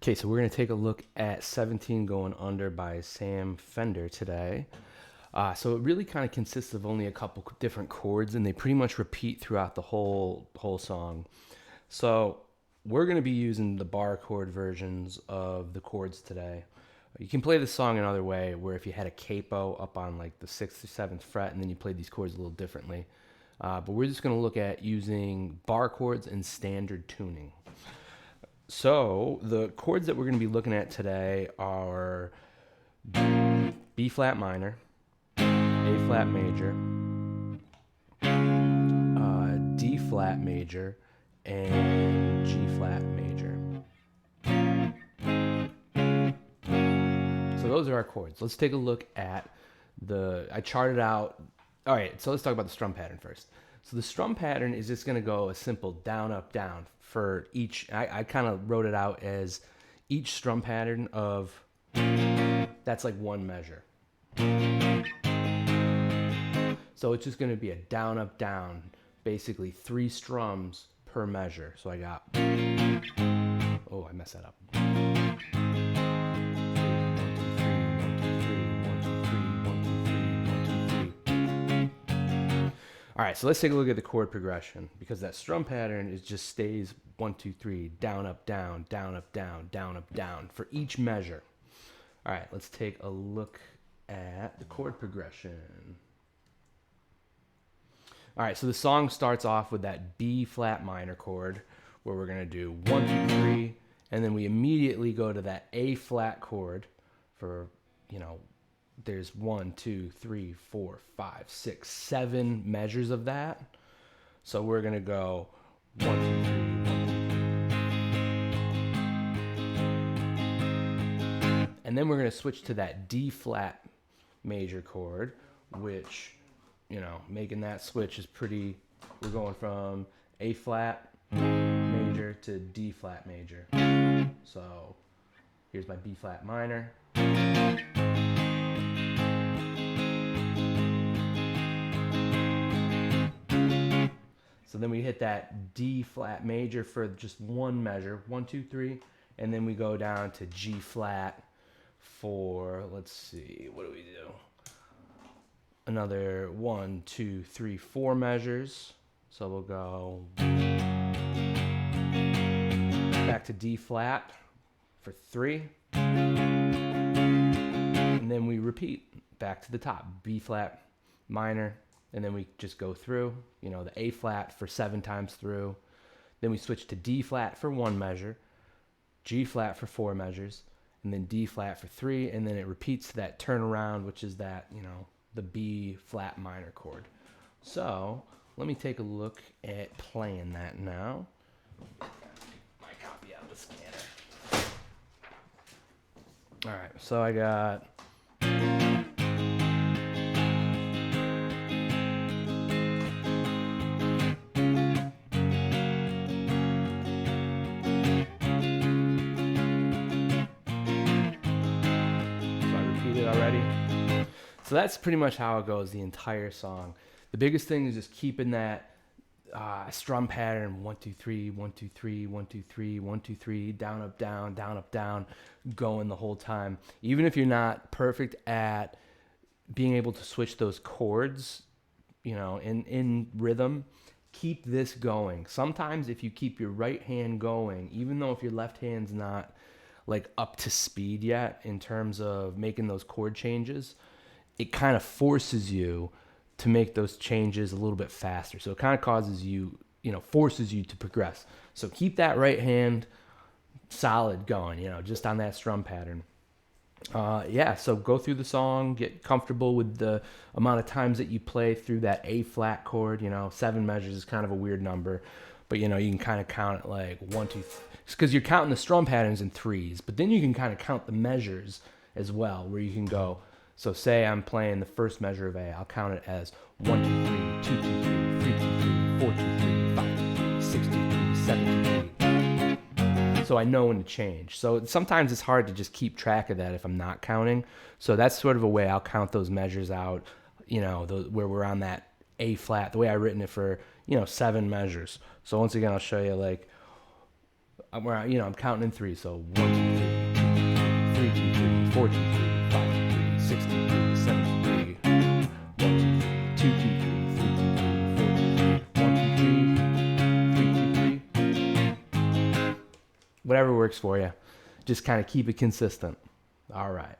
Okay, so we're going to take a look at 17 Going Under by Sam Fender today. So it really kind of consists of only a couple different chords, and they pretty much repeat throughout the whole song. So we're going to be using the bar chord versions of the chords today. You can play the song another way, where if you had a capo up on like the 6th or 7th fret, and then you played these chords a little differently. But we're just going to look at using bar chords and standard tuning. So the chords that we're going to be looking at today are B flat minor, A flat major, D flat major, and G flat major. So those are our chords. Let's take a look at I charted out. All right, so let's talk about the strum pattern first. So the strum pattern is just going to go a simple down, up, down for each. I kind of wrote it out as each strum pattern of, that's like one measure. So it's just going to be a down, up, down, basically 3 strums per measure. So I got, oh, I messed that up. All right, so let's take a look at the chord progression, because that strum pattern is just stays 1, 2, 3, down, up, down, down, up, down, down, up, down for each measure. All right, let's take a look at the chord progression. All right, so the song starts off with that B flat minor chord, where we're gonna do 1, 2, 3, and then we immediately go to that A flat chord for, there's 1, 2, 3, 4, 5, 6, 7 measures of that. So we're gonna go 1, 2, 3, 1, 2. And then we're gonna switch to that D flat major chord, which, making that switch is pretty. We're going from A flat major to D flat major. So here's my B flat minor. So then we hit that D flat major for just one measure, 1, 2, 3, and then we go down to G flat for, let's see, what do we do? Another 1, 2, 3, 4 measures. So we'll go back to D flat for 3, and then we repeat back to the top, B flat minor. And then we just go through, the A flat for 7 times through. Then we switch to D flat for 1 measure, G flat for 4 measures, and then D flat for 3. And then it repeats that turnaround, which is that, the B flat minor chord. So let me take a look at playing that now. My copy out of the scanner. All right, so I got. Already. So that's pretty much how it goes the entire song. The biggest thing is just keeping that strum pattern 1, 2, 3, 1, 2, 3, 1, 2, 3, 1, 2, 3, down, up, down, down, up, down, going the whole time. Even if you're not perfect at being able to switch those chords, in rhythm, keep this going. Sometimes if you keep your right hand going, even though if your left hand's not like up to speed yet in terms of making those chord changes, it kind of forces you to make those changes a little bit faster. So it kind of causes you, forces you to progress. So keep that right hand solid going, just on that strum pattern. So go through the song, get comfortable with the amount of times that you play through that A flat chord. 7 measures is kind of a weird number, but you can kind of count it like 1, 2, 3, because you're counting the strum patterns in 3s, but then you can kind of count the measures as well, where you can go. So say I'm playing the first measure of A, I'll count it as 1, 2, 3, 2, 2, 3, 3, 2, 3, 4, 2, 3, 5, 2, 3, 6, 2, 3, 7, 2, 3. So I know when to change. So sometimes it's hard to just keep track of that if I'm not counting. So that's sort of a way I'll count those measures out, where we're on that A flat, the way I've written it for, 7 measures. So once again, I'll show you like I'm counting in 3. So 1, 2, 3, 2, 3, 4, 2, 3, 5, 2, 3, 6, 2, 3, 7, 2, 3, 1, 2, 2, 2, 3, 3, 2, 3, 4, 2, 3, 1, 2, 3, 3, 2, 3. Whatever works for you. Just kind of keep it consistent. All right.